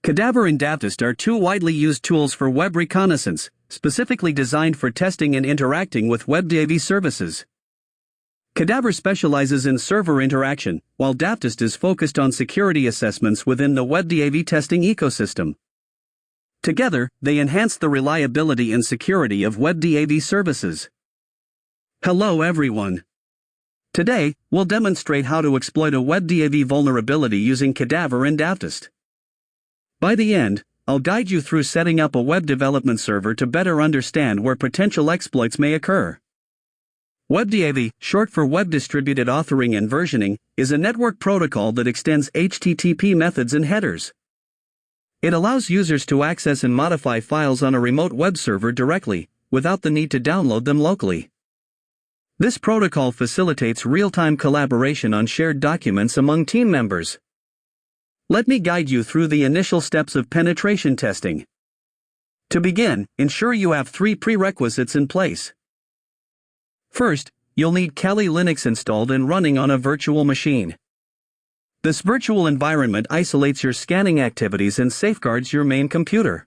Cadaver and Davtest are two widely used tools for web reconnaissance, specifically designed for testing and interacting with WebDAV services. Cadaver specializes in server interaction, while Davtest is focused on security assessments within the WebDAV testing ecosystem. Together, they enhance the reliability and security of WebDAV services. Hello everyone. Today, we'll demonstrate how to exploit a WebDAV vulnerability using Cadaver and Davtest. By the end, I'll guide you through setting up a web development server to better understand where potential exploits may occur. WebDAV, short for Web Distributed Authoring and Versioning, is a network protocol that extends HTTP methods and headers. It allows users to access and modify files on a remote web server directly, without the need to download them locally. This protocol facilitates real-time collaboration on shared documents among team members. Let me guide you through the initial steps of penetration testing. To begin, ensure you have three prerequisites in place. First, you'll need Kali Linux installed and running on a virtual machine. This virtual environment isolates your scanning activities and safeguards your main computer.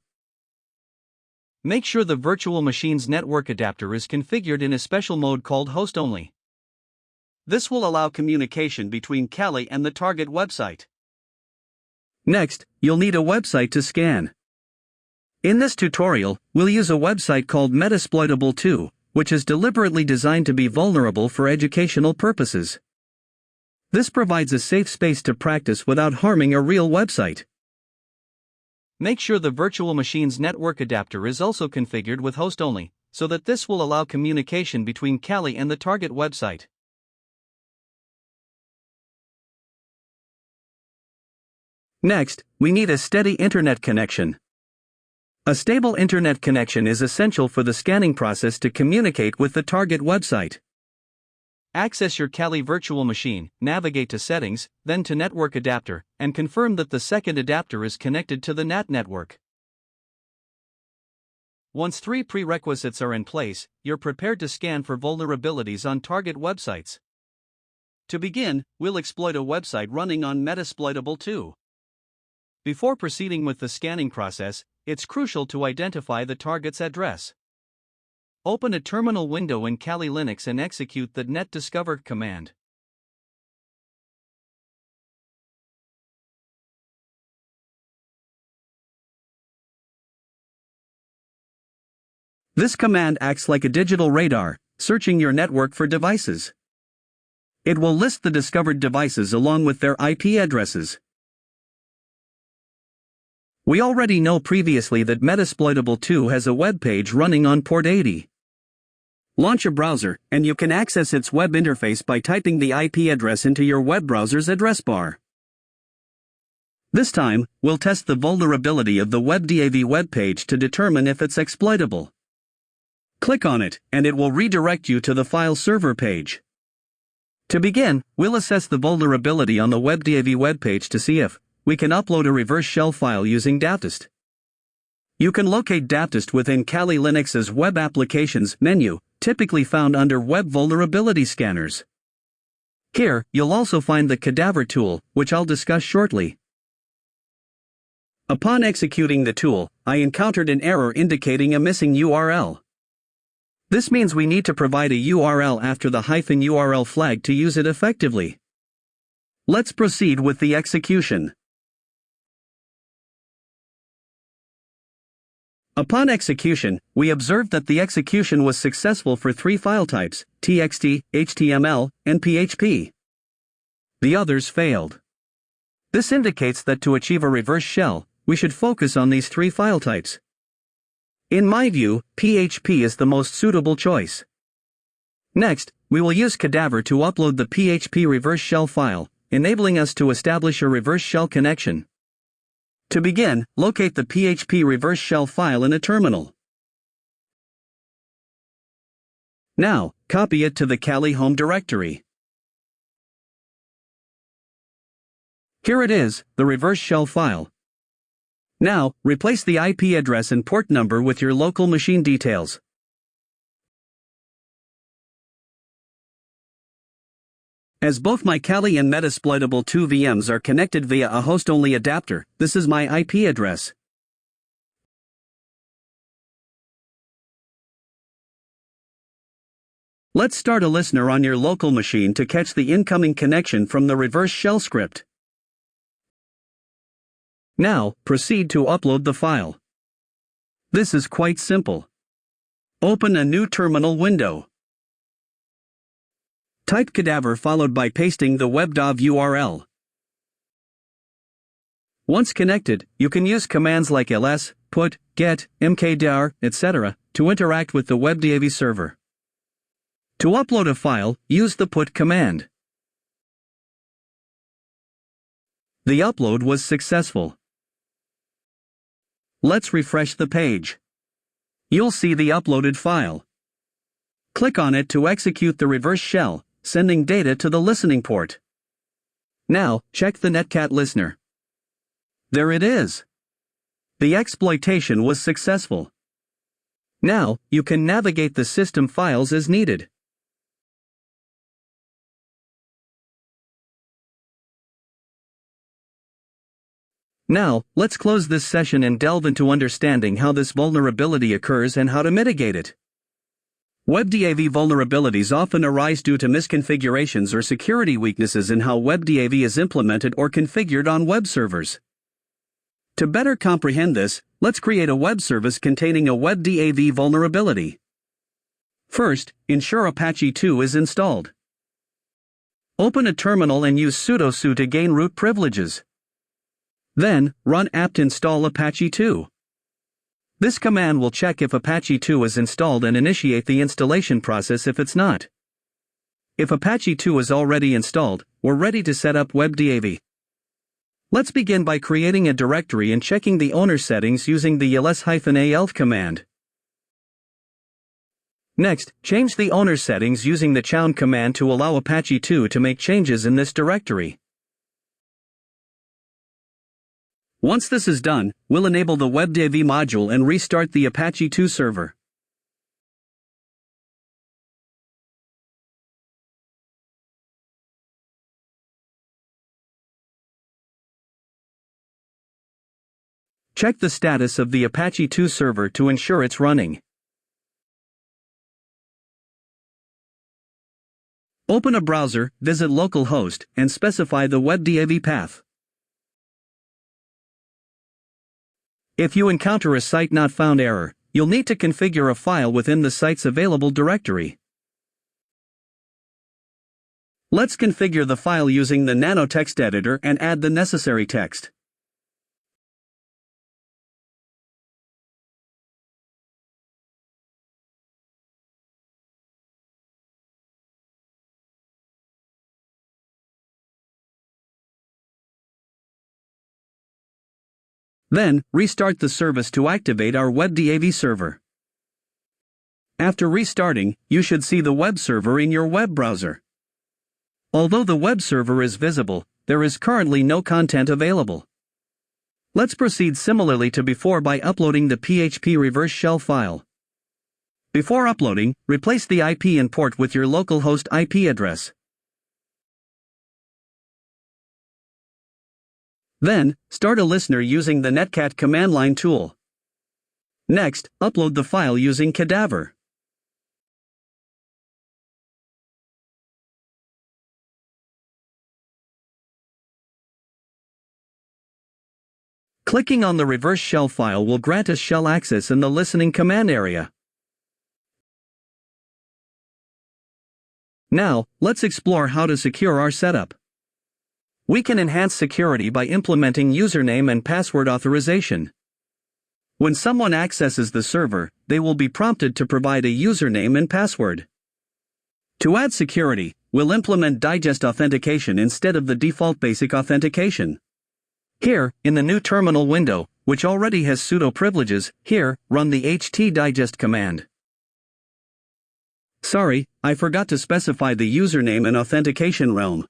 Make sure the virtual machine's network adapter is configured in a special mode called Host Only. This will allow communication between Kali and the target website. Next, you'll need a website to scan. In this tutorial, we'll use a website called Metasploitable2, which is deliberately designed to be vulnerable for educational purposes. This provides a safe space to practice without harming a real website. Make sure the virtual machine's network adapter is also configured with Host Only, so that this will allow communication between Kali and the target website. Next, we need a steady internet connection. A stable internet connection is essential for the scanning process to communicate with the target website. Access your Kali virtual machine, navigate to Settings, then to Network Adapter, and confirm that the second adapter is connected to the NAT network. Once three prerequisites are in place, you're prepared to scan for vulnerabilities on target websites. To begin, we'll exploit a website running on Metasploitable2. Before proceeding with the scanning process, it's crucial to identify the target's address. Open a terminal window in Kali Linux and execute the netdiscover command. This command acts like a digital radar, searching your network for devices. It will list the discovered devices along with their IP addresses. We already know previously that Metasploitable2 has a web page running on port 80. Launch a browser, and you can access its web interface by typing the IP address into your web browser's address bar. This time, we'll test the vulnerability of the WebDAV web page to determine if it's exploitable. Click on it, and it will redirect you to the file server page. To begin, we'll assess the vulnerability on the WebDAV web page to see if we can upload a reverse shell file using Davtest. You can locate Davtest within Kali Linux's Web Applications menu, typically found under Web Vulnerability Scanners. Here, you'll also find the Cadaver tool, which I'll discuss shortly. Upon executing the tool, I encountered an error indicating a missing URL. This means we need to provide a URL after the -URL flag to use it effectively. Let's proceed with the execution. Upon execution, we observed that the execution was successful for three file types: TXT, HTML, and PHP. The others failed. This indicates that to achieve a reverse shell, we should focus on these three file types. In my view, PHP is the most suitable choice. Next, we will use Cadaver to upload the PHP reverse shell file, enabling us to establish a reverse shell connection. To begin, locate the PHP reverse shell file in a terminal. Now, copy it to the Kali home directory. Here it is, the reverse shell file. Now, replace the IP address and port number with your local machine details. As both my Kali and Metasploitable 2 VMs are connected via a host-only adapter, this is my IP address. Let's start a listener on your local machine to catch the incoming connection from the reverse shell script. Now, proceed to upload the file. This is quite simple. Open a new terminal window. Type Cadaver followed by pasting the WebDAV URL. Once connected, you can use commands like ls, put, get, mkdir, etc. to interact with the WebDAV server. To upload a file, use the put command. The upload was successful. Let's refresh the page. You'll see the uploaded file. Click on it to execute the reverse shell, sending data to the listening port. Now, check the Netcat listener. There it is. The exploitation was successful. Now, you can navigate the system files as needed. Now, let's close this session and delve into understanding how this vulnerability occurs and how to mitigate it. WebDAV vulnerabilities often arise due to misconfigurations or security weaknesses in how WebDAV is implemented or configured on web servers. To better comprehend this, let's create a web service containing a WebDAV vulnerability. First, ensure Apache 2 is installed. Open a terminal and use sudo su to gain root privileges. Then, run apt install Apache 2. This command will check if Apache 2 is installed and initiate the installation process if it's not. If Apache 2 is already installed, we're ready to set up WebDAV. Let's begin by creating a directory and checking the owner settings using the ls-alf command. Next, change the owner settings using the chown command to allow Apache 2 to make changes in this directory. Once this is done, we'll enable the WebDAV module and restart the Apache 2 server. Check the status of the Apache 2 server to ensure it's running. Open a browser, visit localhost, and specify the WebDAV path. If you encounter a site not found error, you'll need to configure a file within the site's available directory. Let's configure the file using the Nano text editor and add the necessary text. Then, restart the service to activate our WebDAV server. After restarting, you should see the web server in your web browser. Although the web server is visible, there is currently no content available. Let's proceed similarly to before by uploading the PHP reverse shell file. Before uploading, replace the IP and port with your localhost IP address. Then, start a listener using the Netcat command line tool. Next, upload the file using Cadaver. Clicking on the reverse shell file will grant us shell access in the listening command area. Now, let's explore how to secure our setup. We can enhance security by implementing username and password authorization. When someone accesses the server, they will be prompted to provide a username and password. To add security, we'll implement digest authentication instead of the default basic authentication. Here, in the new terminal window, which already has sudo privileges, here, run the htdigest command. Sorry, I forgot to specify the username and authentication realm.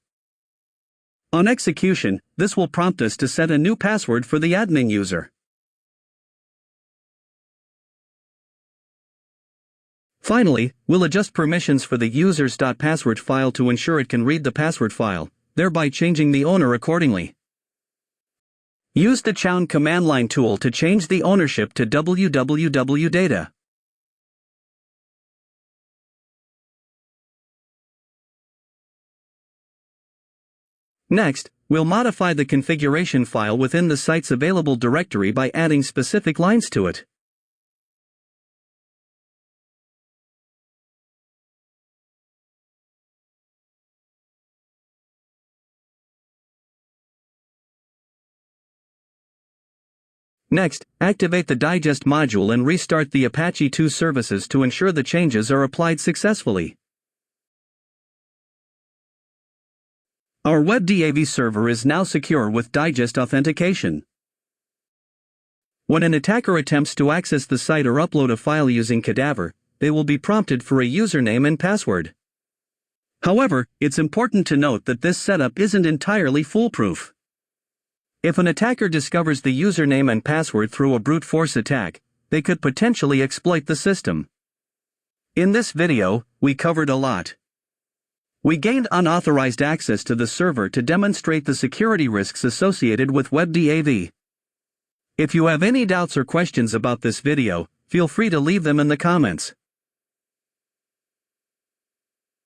On execution, this will prompt us to set a new password for the admin user. Finally, we'll adjust permissions for the users.password file to ensure it can read the password file, thereby changing the owner accordingly. Use the chown command line tool to change the ownership to www data. Next, we'll modify the configuration file within the site's available directory by adding specific lines to it. Next, activate the digest module and restart the Apache 2 services to ensure the changes are applied successfully. Our WebDAV server is now secure with digest authentication. When an attacker attempts to access the site or upload a file using Cadaver, they will be prompted for a username and password. However, it's important to note that this setup isn't entirely foolproof. If an attacker discovers the username and password through a brute force attack, they could potentially exploit the system. In this video, we covered a lot. We gained unauthorized access to the server to demonstrate the security risks associated with WebDAV. If you have any doubts or questions about this video, feel free to leave them in the comments.